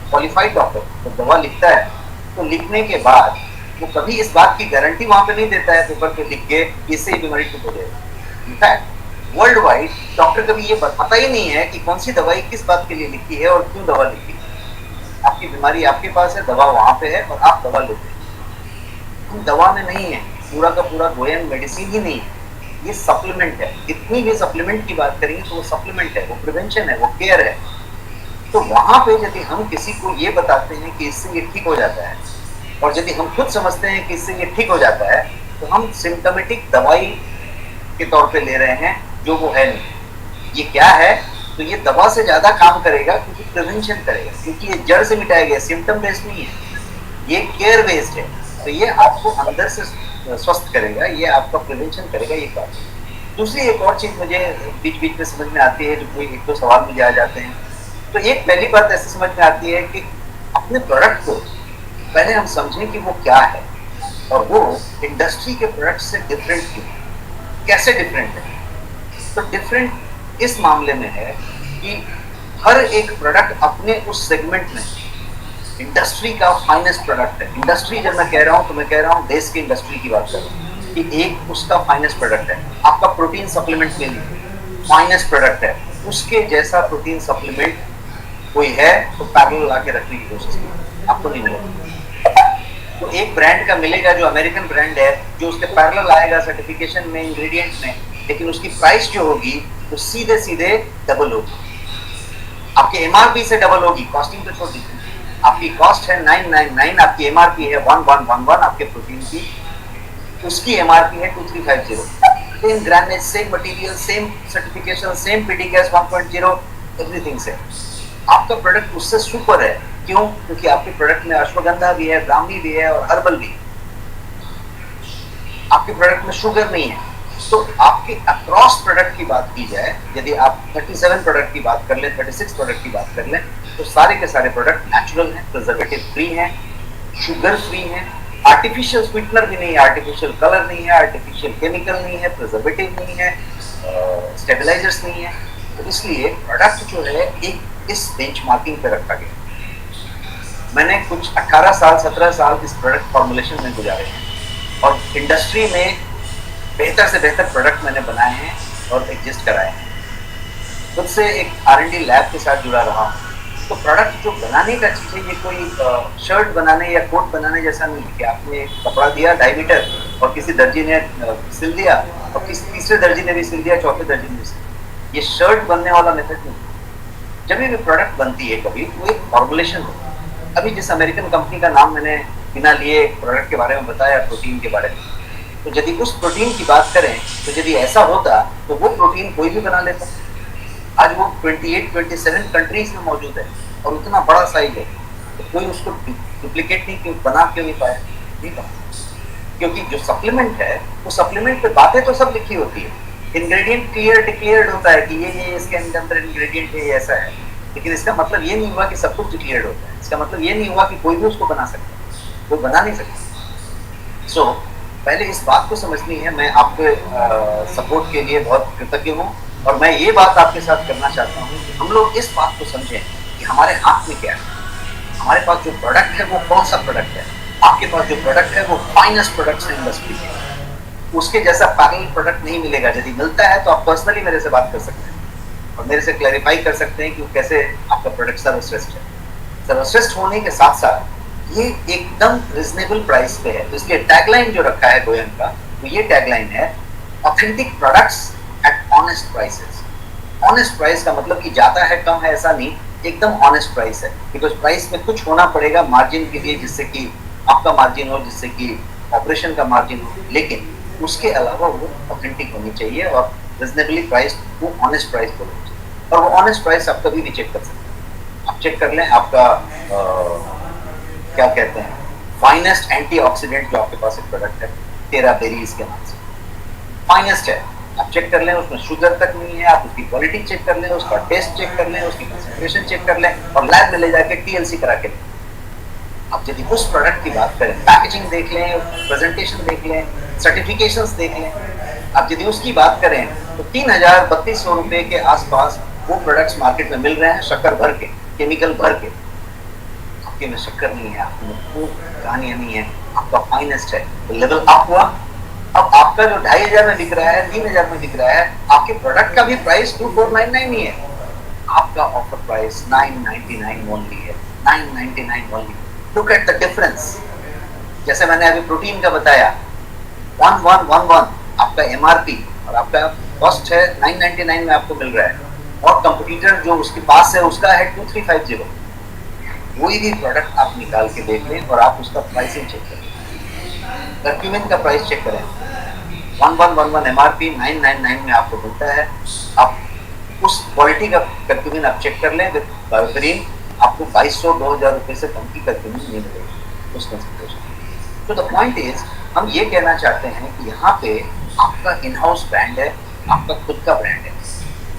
क्वालिफाइड डॉक्टर जब दवा लिखता है तो लिखने के बाद वो कभी इस बात की गारंटी वहां पे नहीं देता है पेपर पे लिख के इससे बीमारी ठीक हो जाएगी। इनफैक्ट वर्ल्ड वाइड डॉक्टर कभी ये पता ही नहीं है कि कौन सी दवाई किस बात के लिए लिखी है और क्यों दवा लिखी है। आपकी बीमारी आपके पास है, दवा वहां पे है और आप दवा लेते हैं। दवा में नहीं है, पूरा का पूरा गोयन मेडिसिन ही नहीं है, ये सप्लीमेंट है। जितनी भी सप्लीमेंट की बात करेंगे तो वो सप्लीमेंट है, वो प्रिवेंशन है, वो केयर है। तो वहां पे यदि हम किसी को ये बताते हैं कि इससे ये ठीक हो जाता है और यदि हम खुद समझते हैं कि इससे ये ठीक हो जाता है तो हम सिम्टोमेटिक दवाई के तौर पे ले रहे हैं जो वो है नहीं। ये क्या है? तो ये दवा से ज्यादा काम करेगा क्योंकि प्रिवेंशन करेगा, क्योंकि ये जड़ से मिटाएगा, सिम्टम बेस्ड नहीं है, ये केयर बेस्ड है। तो ये आपको अंदर से स्वस्थ करेगा, ये आपका प्रिवेंशन करेगा। ये बात। दूसरी एक और चीज मुझे बीच बीच में समझ में आती है, जो कोई एक दो सवाल मुझे आ जाते हैं। तो एक पहली बात ऐसे समझ में आती है कि अपने प्रोडक्ट को पहले हम समझें कि वो क्या है और वो इंडस्ट्री के प्रोडक्ट से डिफरेंट क्यों, कैसे डिफरेंट है। तो डिफरेंट इस मामले में है कि हर एक प्रोडक्ट अपने उस सेगमेंट में इंडस्ट्री का फाइनेस्ट प्रोडक्ट है। इंडस्ट्री जब मैं कह रहा हूँ तो मैं कह रहा हूँ देश की इंडस्ट्री की बात कर रहा हूँ कि एक उसका फाइनेस्ट प्रोडक्ट है। आपका प्रोटीन सप्लीमेंट ले लीजिए, फाइनेस्ट प्रोडक्ट है, उसके जैसा प्रोटीन सप्लीमेंट कोई है तो पैरेलल ला के रखने की कोशिश कीजिए, आपको नहीं मिलेगा। तो एक ब्रांड का मिलेगा जो अमेरिकन ब्रांड है, जो उसके पैरेलल आएगा सर्टिफिकेशन में, इंग्रेडिएंट में, लेकिन उसकी प्राइस जो होगी वो सीधे सीधे डबल होगी, आपके MRP से डबल होगी। कॉस्टिंग तो छोड़ दीजिए, आपकी कॉस्ट है 999, आपकी MRP है 1111, आपके प्रोटीन की, उसकी MRP है 2350। Same grammage, same material, same certification, same PDCAS 1.0, everything से आपका प्रोडक्ट उससे सुपर है। क्यों? क्योंकि आपके प्रोडक्ट में अश्वगंधा भी है, ब्राह्मी भी है और हर्बल भी। आपके प्रोडक्ट में शुगर नहीं है। तो आपके अक्रॉस प्रोडक्ट की बात की जाए, यदि आप 37 प्रोडक्ट की बात कर लें, 36 प्रोडक्ट की बात कर लें, तो सारे के सारे प्रोडक्ट नेचुरल हैं, प्रिजर्वेटिव फ्री हैं, शुगर फ्री हैं, आर्टिफिशियल स्वीटनर भी नहीं है, आर्टिफिशियल कलर नहीं है, आर्टिफिशियल केमिकल नहीं है, प्रिजर्वेटिव नहीं है, स्टेबलाइजर्स नहीं है। तो इसलिए प्रोडक्ट जो है एक इस बेंचमार्किंग पे रखा गया। मैंने कुछ 18 साल 17 साल इस प्रोडक्ट फॉर्मुलेशन में गुजारे हैं और इंडस्ट्री में बेहतर से बेहतर प्रोडक्ट मैंने बनाए हैं और एग्जिस्ट कराए हैं। खुद से एक R&D लैब के साथ जुड़ा रहा हूँ। तो प्रोडक्ट जो बनाने का चीज़ है, ये कोई शर्ट बनाने या कोट बनाने जैसा नहीं है कि आपने कपड़ा दिया 2.5 मीटर और किसी दर्जी ने सिल दिया और किसी तीसरे दर्जी ने भी सिल दिया, चौथे दर्जी ने भी सिल दिया। ये शर्ट बनने वाला मेथड नहीं। जब भी प्रोडक्ट बनती है कभी वो एक फॉर्मुलेशन होता है। अभी जिस अमेरिकन कंपनी का नाम मैंने बिना लिए प्रोडक्ट के बारे में बताया, प्रोटीन के बारे में, तो यदि उस प्रोटीन की बात करें तो यदि ऐसा होता तो वो प्रोटीन कोई भी बना लेता। आज वो 28-27 कंट्रीज में मौजूद है और उतना बड़ा साइज है, तो कोई उसको डुप्लीकेट नहीं क्यों बना क्यों नहीं पाया? नहीं पाया, क्योंकि जो सप्लीमेंट है वो सप्लीमेंट पे बातें तो सब लिखी होती है, इंग्रेडिएंट क्लियर डिक्लेयर्ड होता है कि ये इसके अंदर इंग्रेडिएंट है, ये ऐसा है, लेकिन इसका मतलब ये नहीं हुआ कि सब कुछ डिक्लेयर्ड होता है। इसका मतलब ये नहीं हुआ कि कोई भी उसको बना सकता है, कोई बना नहीं सकता। सो पहले इस बात को समझनी है। मैं आपके सपोर्ट के लिए बहुत कृतज्ञ हूँ और मैं ये बात आपके साथ करना चाहता हूँ कि हम लोग इस बात को समझें कि हमारे हाथ में क्या है। हमारे पास जो प्रोडक्ट है वो कौन सा प्रोडक्ट है। आपके पास जो प्रोडक्ट है वो फाइनेस्ट प्रोडक्ट्स है इंडस्ट्री के, उसके जैसा पैरेलल प्रोडक्ट नहीं मिलेगा। यदि मिलता है तो आप पर्सनली मेरे से बात कर सकते हैं और मेरे से क्लैरिफाई कर सकते हैं कि कैसे आपका प्रोडक्ट सर्वश्रेष्ठ है। सर्वश्रेष्ठ होने के साथ साथ ये एकदम रिजनेबल प्राइस पे है। तो इसके टैगलाइन जो रखा है गोयन का, तो ये टैगलाइन है authentic products at honest prices. Honest price का मतलब कि ज्यादा है कम है ऐसा नहीं, एकदम ऑनेस्ट प्राइस है। बिकॉज प्राइस में कुछ होना पड़ेगा मार्जिन के लिए, जिससे कि आपका मार्जिन हो, जिससे कि ऑपरेशन का मार्जिन हो, लेकिन उसके अलावा वो ऑथेंटिक होनी चाहिए और रिजनेबली प्राइस, वो ऑनेस्ट प्राइस बोलना चाहिए। और वो ऑनेस्ट प्राइस आप कभी भी चेक कर सकते हैं। आप चेक कर लें आपका क्या कहते हैं, फाइनेस्ट एंटीऑक्सीडेंट जो आपके पास एक प्रोडक्ट है टेरा बेरीज के नाम से, फाइनेस्ट है। आप चेक कर लें, उसमें शुगर तक नहीं है। आप उसकी क्वालिटी चेक कर लें, उसका टेस्ट चेक कर लें, उसकी कंसंट्रेशन चेक कर लें और लैब में ले जाके TLC करा के लें। आप यदि उस प्रोडक्ट की बात करें, पैकेजिंग देख लें, प्रेजेंटेशन देख लें, सर्टिफिकेशंस देख लें, आप यदि उसकी बात करें तो 3,000-3,200 रुपए के आसपास वो प्रोडक्ट्स मार्केट में मिल रहे हैं, शक्कर भर के, केमिकल भर के। आपके में शक्कर नहीं है, आपके में कोई कहानियां नहीं है, आपका फाइनेस्ट है। तो लेवल अप हुआ। अब आपका जो 2,500 में बिक रहा है, 3,000 में बिक रहा है, आपके प्रोडक्ट का भी प्राइस 2,499 नहीं है, आपका ऑफर प्राइस 999 ओनली है, 999 only. Look at the difference. जैसे मैंने अभी प्रोटीन का बताया, 1111 आपका MRP और आपका कॉस्ट है 999 में आपको मिल रहा है, और कंपटीटर जो उसके पास है उसका है 2350। कोई भी प्रोडक्ट आप निकाल के देख लें और आप उसका प्राइसिंग चेक करें। कर्क्यूमिन का प्राइस चेक करें, 1111 MRP 999 में आपको मिलता है। आप उस क्वालिटी का कर्क्यूमिन आप चेक कर लें विद बायोपेरिन, आपको 2,200-2,000 रुपए से कम की कर्क्यूमिन नहीं मिलेगी उस कंसंट्रेशन। तो द पॉइंट इज, हम ये कहना चाहते हैं कि यहाँ पे आपका इन हाउस ब्रांड है, आपका खुद का ब्रांड है,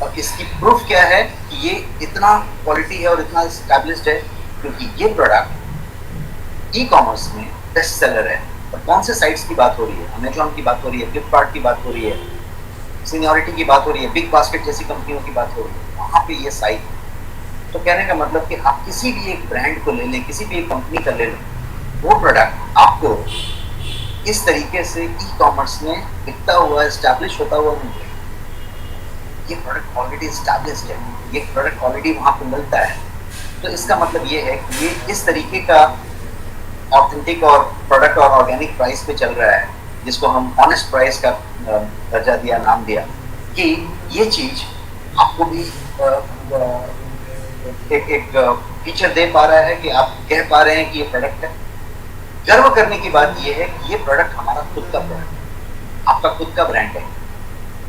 और इसकी प्रूफ क्या है कि ये इतना क्वालिटी है और इतना एस्टैब्लिश्ड है क्योंकि ये प्रोडक्ट ई-कॉमर्स में बेस्ट सेलर है। और कौन से साइट्स की बात हो रही है? अमेजॉन की बात हो रही है, फ्लिपकार्ट की बात हो रही है, सीनियरिटी की बात हो रही है, बिग बास्केट जैसी कंपनियों की बात हो रही है, वहाँ पे ये साइट है। तो कहने का मतलब कि आप किसी भी एक ब्रांड को ले लें, किसी भी एक कंपनी का ले लें, वो प्रोडक्ट आपको इस तरीके से ई-कॉमर्स में बिकता हुआ, एस्टैब्लिश होता हुआ नहीं मिलेगा। ये प्रोडक्ट ऑलरेडी एस्टैब्लिश्ड है, ये प्रोडक्ट ऑलरेडी वहाँ पे मिलता है। तो इसका मतलब ये है कि ये इस तरीके का ऑथेंटिक और प्रोडक्ट और ऑर्गेनिक प्राइस पे चल रहा है, जिसको हम ऑनेस्ट प्राइस का दर्जा दिया, नाम दिया, कि ये चीज आपको भी एक फीचर दे पा रहा है कि आप कह पा रहे हैं कि ये प्रोडक्ट है। गर्व करने की बात ये है कि ये प्रोडक्ट हमारा खुद का प्रोडक्ट है, आपका खुद का ब्रांड है।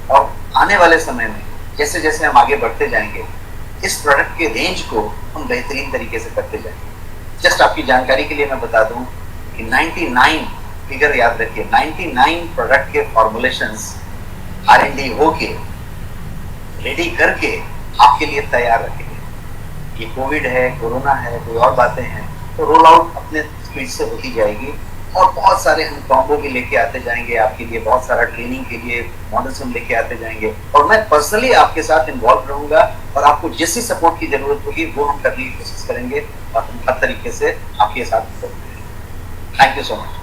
और आने वाले समय में जैसे जैसे हम आगे बढ़ते जाएंगे, इस प्रोडक्ट के रेंज को हम बेहतरीन तरीके से करते जाएंगे। जस्ट आपकी जानकारी के लिए मैं बता दूं कि 99 फिगर याद रखिए, 99 प्रोडक्ट के फॉर्मुलेशंस R&D होके रेडी करके आपके लिए तैयार रखेंगे। ये कोविड है, कोरोना है, कोई और बातें हैं, तो रोल आउट अपने स्पीड से होती जाएगी और बहुत सारे हम कॉम्बो भी लेके आते जाएंगे आपके लिए, बहुत सारा ट्रेनिंग के लिए मॉडल्स हम लेके आते जाएंगे, और मैं पर्सनली आपके साथ इन्वॉल्व रहूंगा और आपको जैसी सपोर्ट की जरूरत होगी वो हम करने की कोशिश करेंगे और हम हर तरीके से आपके साथ करेंगे। Thank you so much.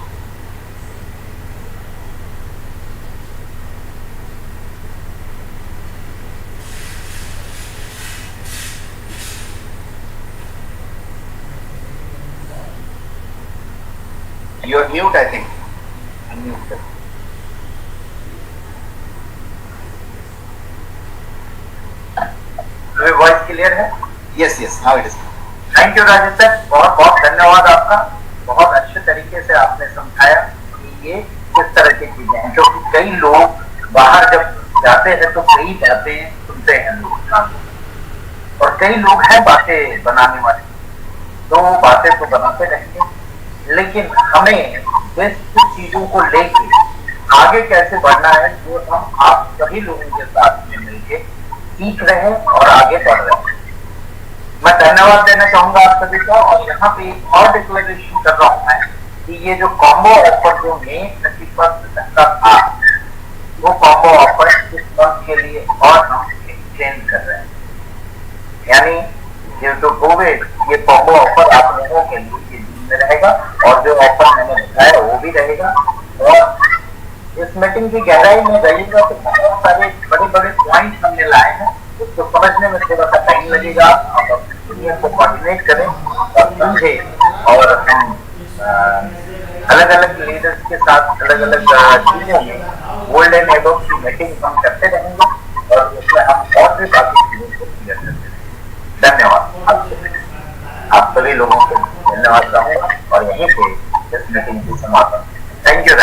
You are mute, I think. Unmute. Voice clear है? Yes, yes. Now it is. Thank you Rajesh sir, बहुत बहुत धन्यवाद आपका। बहुत अच्छे तरीके से आपने समझाया कि ये किस तरह की चीजें हैं, क्योंकि कई लोग बाहर जब जाते हैं तो कई बातें सुनते हैं लोग, और कई लोग हैं बातें बनाने वाले, तो बातें तो बनाते रहेंगे, लेकिन हमें बेस्ट चीजों को लेके आगे कैसे बढ़ना है, वो हम आप सभी लोगों के साथ में मिलके सीख रहे हैं और आगे बढ़ रहे हैं। मैं धन्यवाद देना चाहूंगा आप सभी का, और यहाँ पे एक और डिक्लेरेशन कर रहा हूँ मैं कि ये जो कॉम्बो ऑफर जो मई 31 का था, वो कॉम्बो ऑफर इस मंथ के लिए और हम एक्सटेंड कर रहे हैं। यानी ये जो कोविड, ये कॉम्बो ऑफर आप लोगों के लिए ये दिन में रहेगा, और जो ऑफर मैंने बताया वो भी रहेगा। और इस मीटिंग की गहराई में जाइएगा तो बहुत सारे बड़े बड़े पॉइंट हमने लाए हैं, उसको समझने में थोड़ा सा टाइम लगेगा। आप अपनी दुनिया को कोऑर्डिनेट करें और समझें, और हम अलग अलग लीडर्स के साथ अलग अलग चीजों में गोल्ड एंड एबव की मीटिंग हम करते रहेंगे, और उसमें हम और भी बाकी चीजों को क्लियर करते रहेंगे। धन्यवाद आप सभी लोगों को धन्यवाद कहूँगा, और यहीं पे इस मीटिंग की समाप्त। Thank you.